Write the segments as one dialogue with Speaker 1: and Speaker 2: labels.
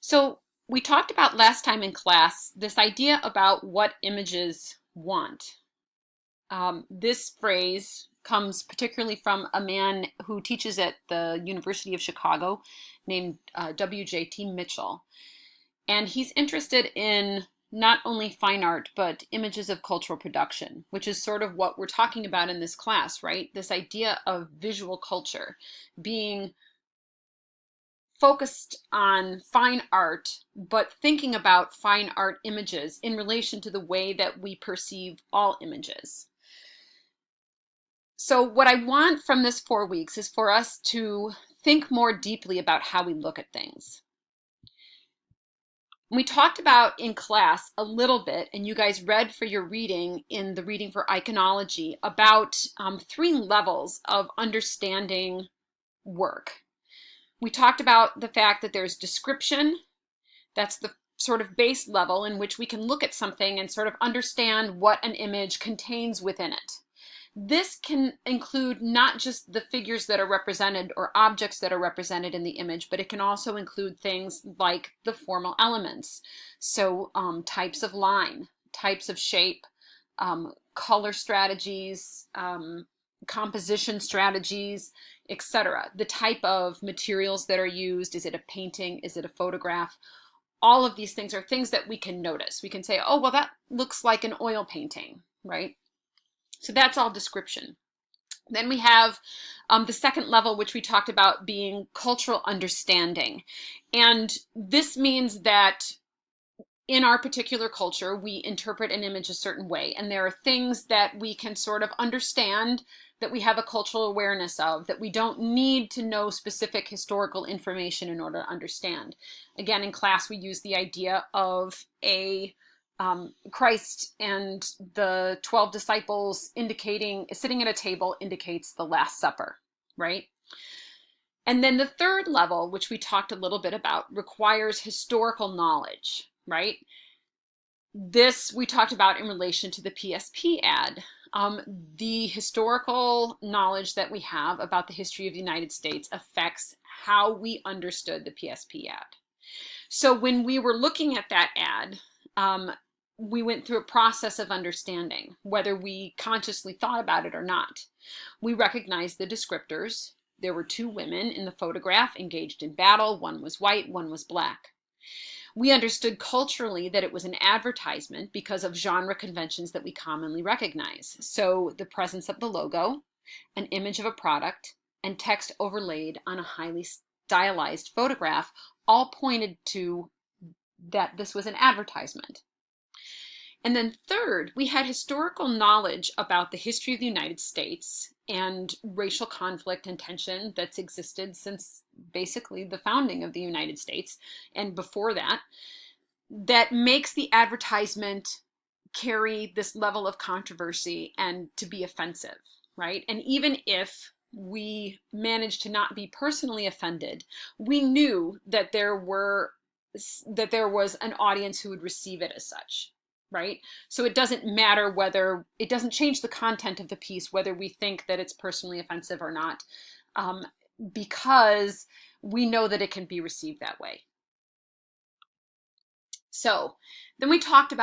Speaker 1: So we talked about last time in class this idea about what images want. This phrase comes particularly from a man who teaches at the University of Chicago named W.J.T. Mitchell. And he's interested in not only fine art, but images of cultural production, which is sort of what we're talking about in this class, right? This idea of visual culture being focused on fine art, but thinking about fine art images in relation to the way that we perceive all images. So what I want from this 4 weeks is for us to think more deeply about how we look at things. We talked about in class a little bit, and you guys read for your reading in the reading for iconology about 3 levels of understanding work. We talked about the fact that there's description. That's the sort of base level in which we can look at something and sort of understand what an image contains within it. This can include not just the figures that are represented or objects that are represented in the image, but it can also include things like the formal elements. So types of line, types of shape, color strategies, composition strategies, etc. The type of materials that are used. Is it a painting? Is it a photograph? All of these things are things that we can notice. We can say, oh, well, that looks like an oil painting, right? So that's all description. Then we have the second level, which we talked about being cultural understanding. And this means that in our particular culture, we interpret an image a certain way. And there are things that we can sort of understand, that we have a cultural awareness of, that we don't need to know specific historical information in order to understand. Again, in class, we use the idea of a Christ and the 12 disciples indicating, sitting at a table indicates the Last Supper, right? And then the third level, which we talked a little bit about, requires historical knowledge, right? This we talked about in relation to the PSP ad. The historical knowledge that we have about the history of the United States affects how we understood the PSP ad. So when we were looking at that ad, we went through a process of understanding, whether we consciously thought about it or not. We recognized the descriptors. There were 2 women in the photograph engaged in battle. One was white, one was black. We understood culturally that it was an advertisement because of genre conventions that we commonly recognize. So the presence of the logo, an image of a product, and text overlaid on a highly stylized photograph all pointed to that this was an advertisement. And then third, we had historical knowledge about the history of the United States and racial conflict and tension that's existed since basically the founding of the United States and before that, that makes the advertisement carry this level of controversy and to be offensive, right? And even if we managed to not be personally offended, we knew that there was an audience who would receive it as such, right? So it doesn't matter whether, it doesn't change the content of the piece, whether we think that it's personally offensive or not, because we know that it can be received that way. So then we talked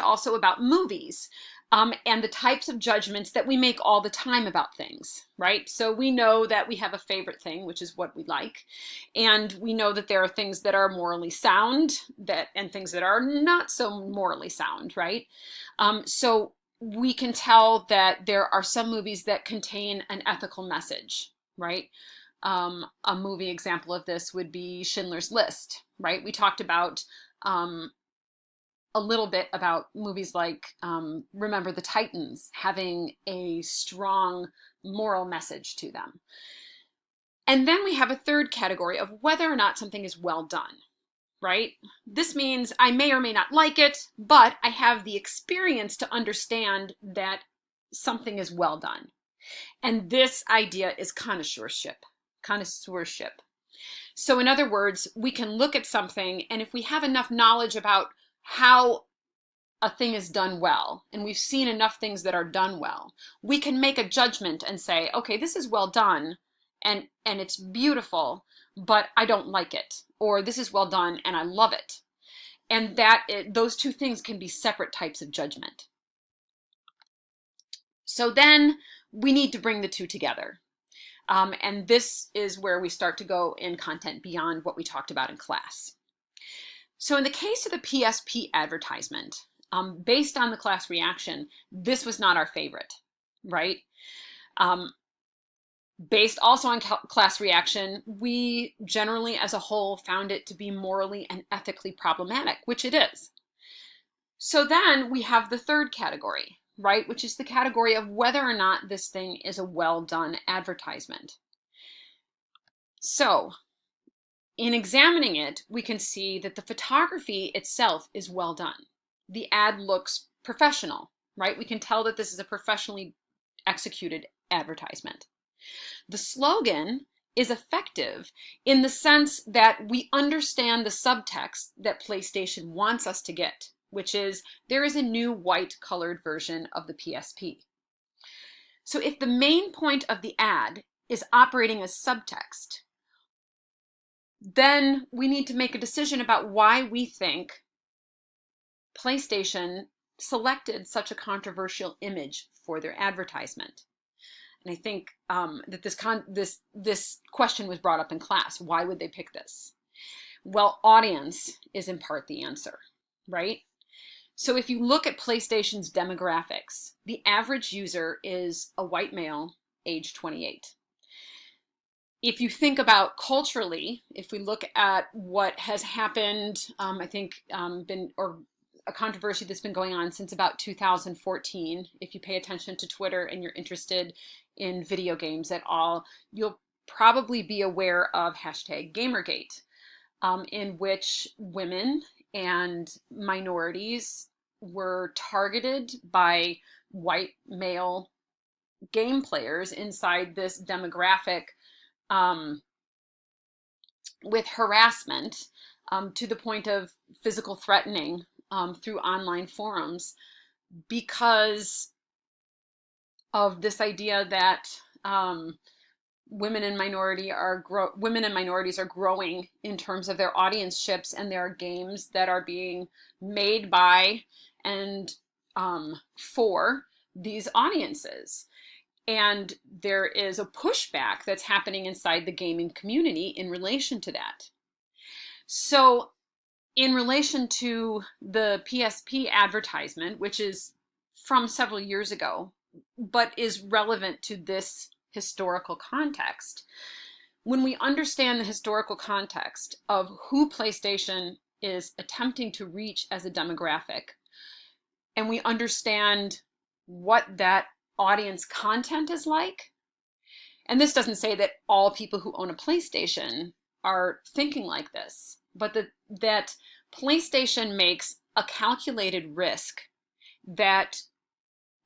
Speaker 1: also about movies, and the types of judgments that we make all the time about things, right? So we know that we have a favorite thing, which is what we like. And we know that there are things that are morally sound and things that are not so morally sound, right? So we can tell that there are some movies that contain an ethical message, right? A movie example of this would be Schindler's List, right? We talked about a little bit about movies like Remember the Titans having a strong moral message to them. And then we have a third category of whether or not something is well done, right? This means I may or may not like it, but I have the experience to understand that something is well done. And this idea is connoisseurship. So in other words, we can look at something, and if we have enough knowledge about how a thing is done well, and we've seen enough things that are done well, we can make a judgment and say, okay, this is well done, and it's beautiful, but I don't like it. or this is well done and I love it. And that those two things can be separate types of judgment. So then we need to bring the two together. And this is where we start to go in content beyond what we talked about in class. So in the case of the PSP advertisement, based on the class reaction, this was not our favorite, right? Based also on class reaction, we generally as a whole found it to be morally and ethically problematic, which it is. So then we have the third category, right? Which is the category of whether or not this thing is a well done advertisement. So in examining it, we can see that the photography itself is well done. The ad looks professional, right? We can tell that this is a professionally executed advertisement. The slogan is effective in the sense that we understand the subtext that PlayStation wants us to get, which is there is a new white colored version of the PSP. So if the main point of the ad is operating as subtext, then we need to make a decision about why we think PlayStation selected such a controversial image for their advertisement. And I think that this question was brought up in class. Why would they pick this? Well, audience is in part the answer, right? So if you look at PlayStation's demographics, the average user is a white male, age 28. If you think about culturally, if we look at what has happened, I think a controversy that's been going on since about 2014. If you pay attention to Twitter and you're interested in video games at all, you'll probably be aware of #Gamergate, in which women and minorities were targeted by white male game players inside this demographic with harassment to the point of physical threatening through online forums because of this idea that women and minorities are growing in terms of their audienceships, and there are games that are being made by and for these audiences. And there is a pushback that's happening inside the gaming community in relation to that. So in relation to the PSP advertisement, which is from several years ago, but is relevant to this historical context, when we understand the historical context of who PlayStation is attempting to reach as a demographic, and we understand what that audience content is like, and this doesn't say that all people who own a PlayStation are thinking like this, but that PlayStation makes a calculated risk that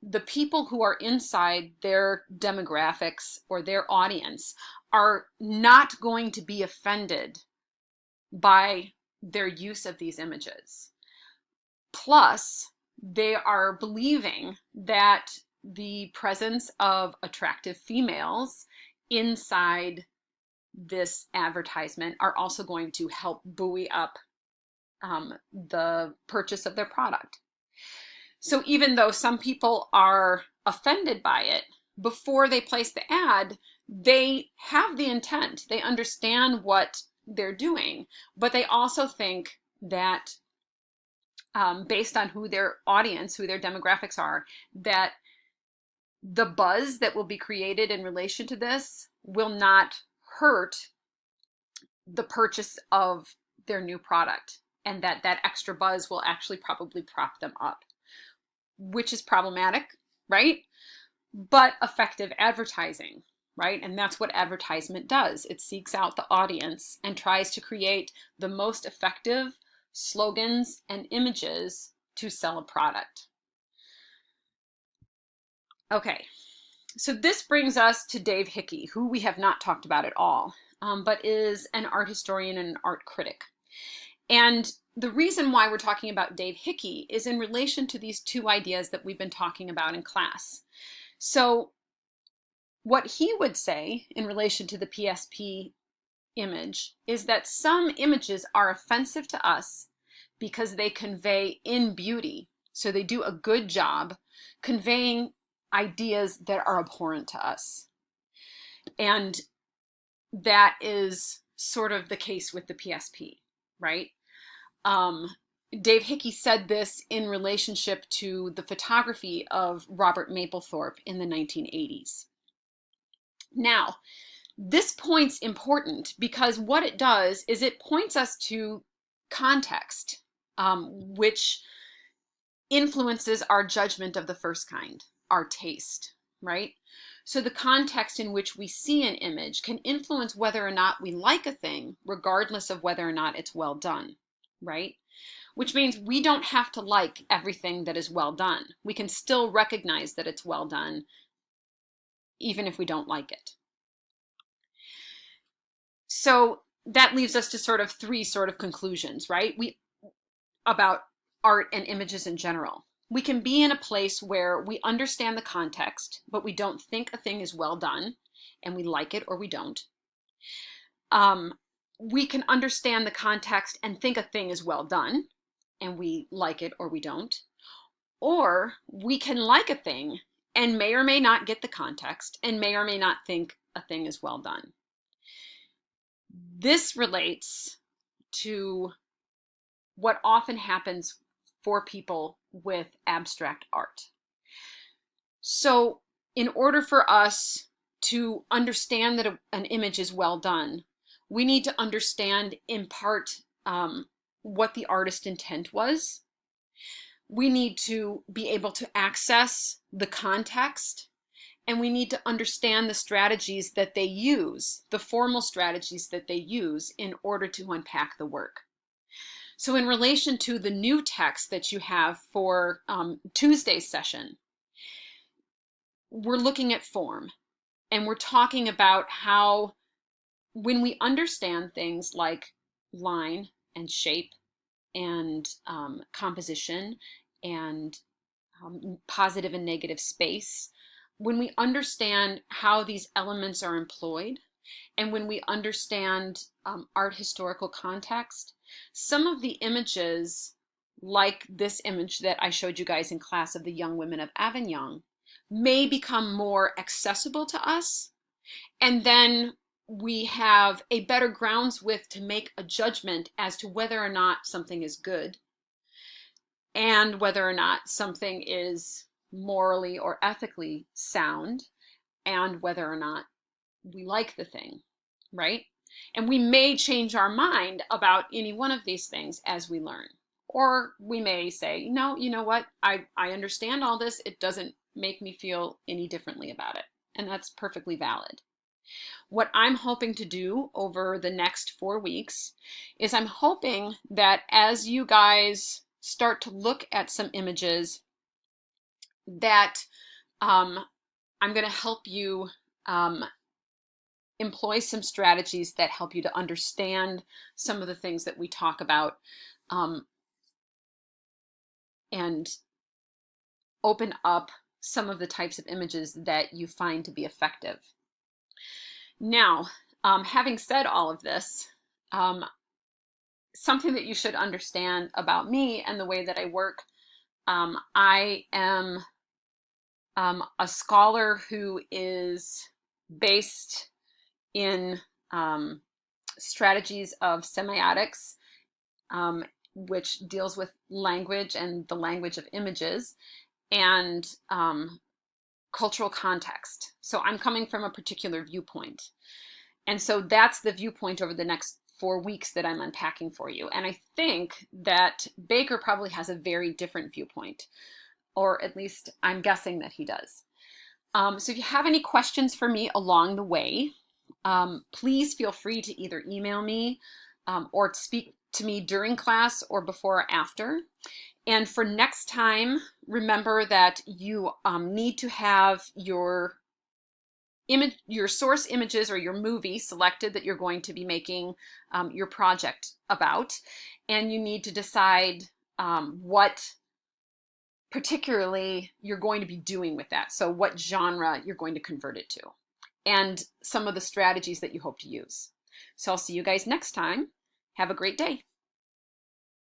Speaker 1: the people who are inside their demographics or their audience are not going to be offended by their use of these images. Plus, they are believing that the presence of attractive females inside this advertisement are also going to help buoy up the purchase of their product. So even though some people are offended by it, before they place the ad, they have the intent, they understand what they're doing, but they also think that based on who their audience, who their demographics are, that the buzz that will be created in relation to this will not hurt the purchase of their new product, and that extra buzz will actually probably prop them up, which is problematic, right? But effective advertising, right? And that's what advertisement does. It seeks out the audience and tries to create the most effective slogans and images to sell a product. Okay, so this brings us to Dave Hickey, who we have not talked about at all, but is an art historian and an art critic. And the reason why we're talking about Dave Hickey is in relation to these two ideas that we've been talking about in class. So what he would say in relation to the PSP image is that some images are offensive to us because they convey in beauty. So they do a good job conveying ideas that are abhorrent to us. And that is sort of the case with the PSP, right? Dave Hickey said this in relationship to the photography of Robert Mapplethorpe in the 1980s. Now, this point's important because what it does is it points us to context, which influences our judgment of the first kind, our taste, right? So the context in which we see an image can influence whether or not we like a thing, regardless of whether or not it's well done, right? Which means we don't have to like everything that is well done. We can still recognize that it's well done, even if we don't like it. So that leaves us to sort of three sort of conclusions, right? About art and images in general. We can be in a place where we understand the context, but we don't think a thing is well done, and we like it or we don't. We can understand the context and think a thing is well done, and we like it or we don't. Or we can like a thing and may or may not get the context and may or may not think a thing is well done. This relates to what often happens for people with abstract art. So in order for us to understand that an image is well done, we need to understand in part what the artist's intent was. We need to be able to access the context, and we need to understand the strategies that they use, the formal strategies that they use in order to unpack the work. So in relation to the new text that you have for Tuesday's session, we're looking at form, and we're talking about how when we understand things like line and shape and composition and positive and negative space, when we understand how these elements are employed, and when we understand art historical context, some of the images, like this image that I showed you guys in class of the young women of Avignon, may become more accessible to us. And then we have a better grounds width to make a judgment as to whether or not something is good and whether or not something is morally or ethically sound and whether or not we like the thing, right? And we may change our mind about any one of these things as we learn. Or we may say, no, you know what? I understand all this. It doesn't make me feel any differently about it. And that's perfectly valid. What I'm hoping to do over the next 4 weeks is I'm hoping that as you guys start to look at some images that I'm going to help you employ some strategies that help you to understand some of the things that we talk about and open up some of the types of images that you find to be effective. Now, having said all of this, something that you should understand about me and the way that I work, I am a scholar who is based in strategies of semiotics, which deals with language and the language of images, and cultural context. So I'm coming from a particular viewpoint. And so that's the viewpoint over the next 4 weeks that I'm unpacking for you. And I think that Baker probably has a very different viewpoint, or at least I'm guessing that he does. So if you have any questions for me along the way, please feel free to either email me or speak to me during class or before or after. And for next time, remember that you need to have your source images or your movie selected that you're going to be making your project about. And you need to decide what particularly you're going to be doing with that. So what genre you're going to convert it to and some of the strategies that you hope to use. So I'll see you guys next time. Have a great day.